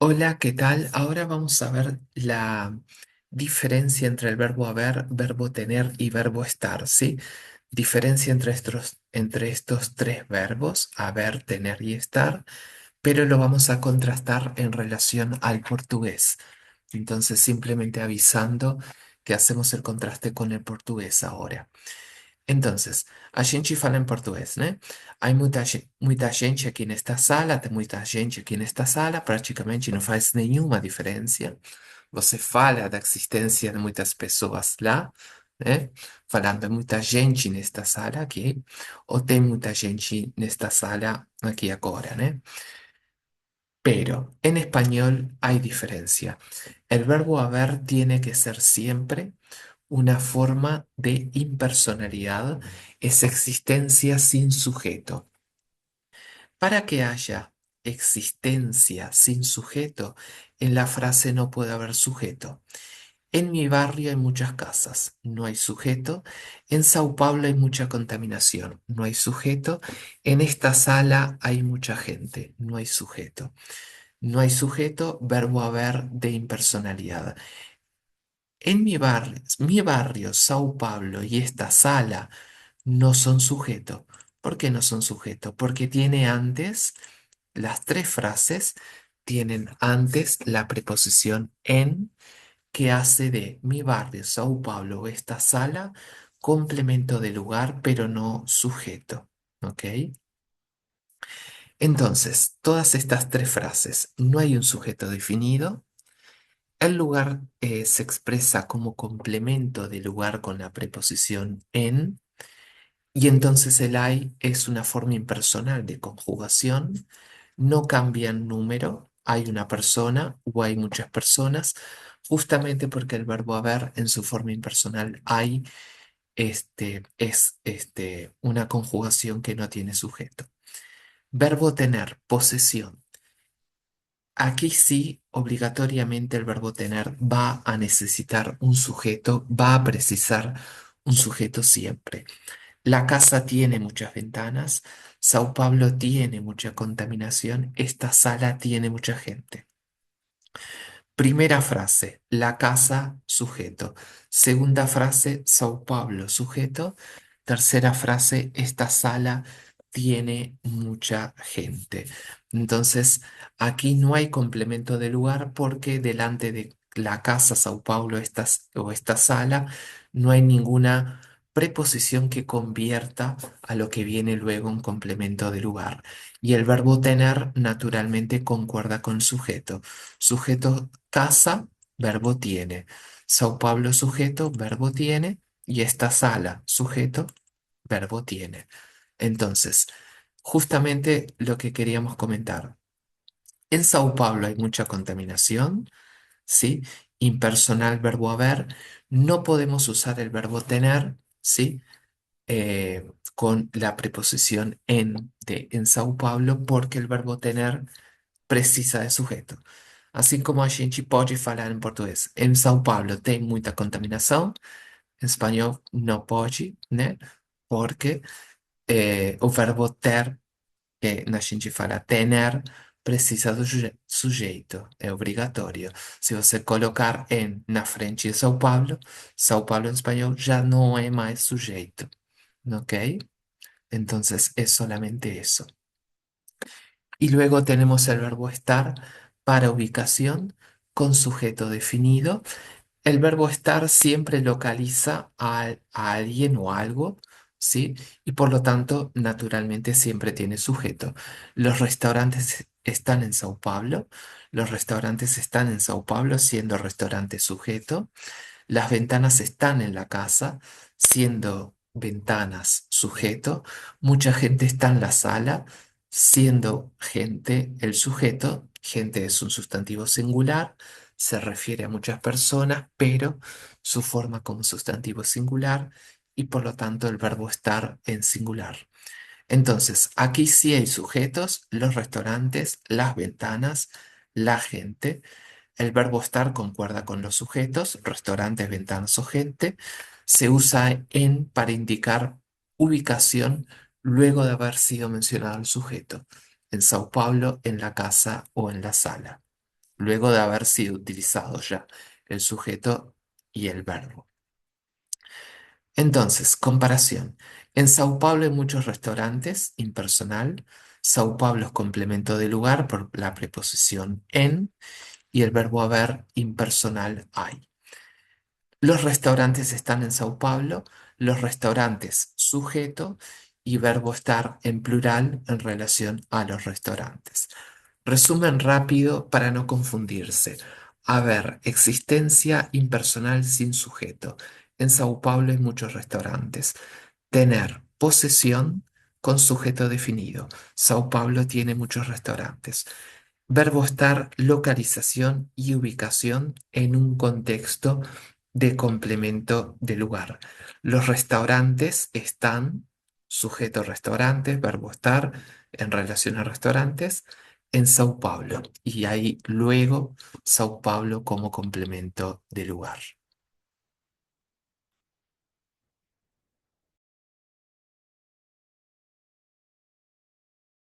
Hola, ¿qué tal? Ahora vamos a ver la diferencia entre el verbo haber, verbo tener y verbo estar, ¿sí? Diferencia entre estos tres verbos, haber, tener y estar, pero lo vamos a contrastar en relación al portugués. Entonces, simplemente avisando que hacemos el contraste con el portugués ahora. Entonces, a gente fala em português, né? Há muita gente aqui nesta sala, tem muita gente aqui nesta sala, praticamente não faz nenhuma diferença. Você fala da existência de muitas pessoas lá, né? Falando de muita gente nesta sala aqui, ou tem muita gente nesta sala aqui agora, né? Pero en español hay diferencia. El verbo haber tiene que ser siempre una forma de impersonalidad, es existencia sin sujeto. Para que haya existencia sin sujeto, en la frase no puede haber sujeto. En mi barrio hay muchas casas, no hay sujeto. En Sao Paulo hay mucha contaminación, no hay sujeto. En esta sala hay mucha gente, no hay sujeto. No hay sujeto, verbo haber de impersonalidad. En mi barrio, Sao Paulo y esta sala no son sujeto. ¿Por qué no son sujeto? Porque tiene antes, las tres frases tienen antes la preposición en que hace de mi barrio, Sao Paulo o esta sala complemento de lugar, pero no sujeto. ¿Ok? Entonces, todas estas tres frases, no hay un sujeto definido. El lugar se expresa como complemento de lugar con la preposición en, y entonces el hay es una forma impersonal de conjugación. No cambia el número, hay una persona o hay muchas personas, justamente porque el verbo haber en su forma impersonal hay es una conjugación que no tiene sujeto. Verbo tener, posesión. Aquí sí, obligatoriamente el verbo tener va a necesitar un sujeto, va a precisar un sujeto siempre. La casa tiene muchas ventanas, Sao Paulo tiene mucha contaminación, esta sala tiene mucha gente. Primera frase, la casa, sujeto. Segunda frase, Sao Paulo, sujeto. Tercera frase, esta sala tiene mucha gente. Entonces, aquí no hay complemento de lugar porque delante de la casa, Sao Paulo, o esta sala, no hay ninguna preposición que convierta a lo que viene luego un complemento de lugar. Y el verbo tener naturalmente concuerda con sujeto. Sujeto casa, verbo tiene. Sao Paulo, sujeto, verbo tiene. Y esta sala, sujeto, verbo tiene. Entonces, justamente lo que queríamos comentar. En Sao Paulo hay mucha contaminación, ¿sí? Impersonal, verbo haber. No podemos usar el verbo tener, ¿sí? Con la preposición en Sao Paulo porque el verbo tener precisa de sujeto. Assim como a gente pode falar em português. Em São Paulo tem muita contaminação, em espanhol não pode, né? Porque o verbo ter, que a gente fala tener, precisa do sujeito, é obrigatório. Se você colocar em na frente de São Paulo em espanhol já não é mais sujeito, ¿ok? Entonces es solamente eso. Y luego tenemos el verbo estar para ubicación con sujeto definido. El verbo estar siempre localiza a alguien o algo, ¿sí? Y por lo tanto, naturalmente siempre tiene sujeto. Los restaurantes están en Sao Paulo. Los restaurantes están en Sao Paulo siendo restaurante sujeto. Las ventanas están en la casa, siendo ventanas sujeto. Mucha gente está en la sala, siendo gente el sujeto. Gente es un sustantivo singular, se refiere a muchas personas, pero su forma como sustantivo es singular y por lo tanto el verbo estar en singular. Entonces, aquí sí hay sujetos, los restaurantes, las ventanas, la gente. El verbo estar concuerda con los sujetos, restaurantes, ventanas o gente. Se usa en para indicar ubicación luego de haber sido mencionado el sujeto. En Sao Paulo, en la casa o en la sala. luego de haber sido utilizado ya el sujeto y el verbo. Entonces, comparación. En Sao Paulo hay muchos restaurantes, impersonal. Sao Paulo es complemento de lugar por la preposición en y el verbo haber impersonal hay. Los restaurantes están en Sao Paulo, los restaurantes sujeto y verbo estar en plural en relación a los restaurantes. Resumen rápido para no confundirse. Haber existencia impersonal sin sujeto. En Sao Paulo hay muchos restaurantes. Tener posesión con sujeto definido. Sao Paulo tiene muchos restaurantes. Verbo estar, localización y ubicación en un contexto de complemento de lugar. Los restaurantes están, sujeto restaurantes, verbo estar en relación a restaurantes, en Sao Paulo. Y ahí luego Sao Paulo como complemento de lugar.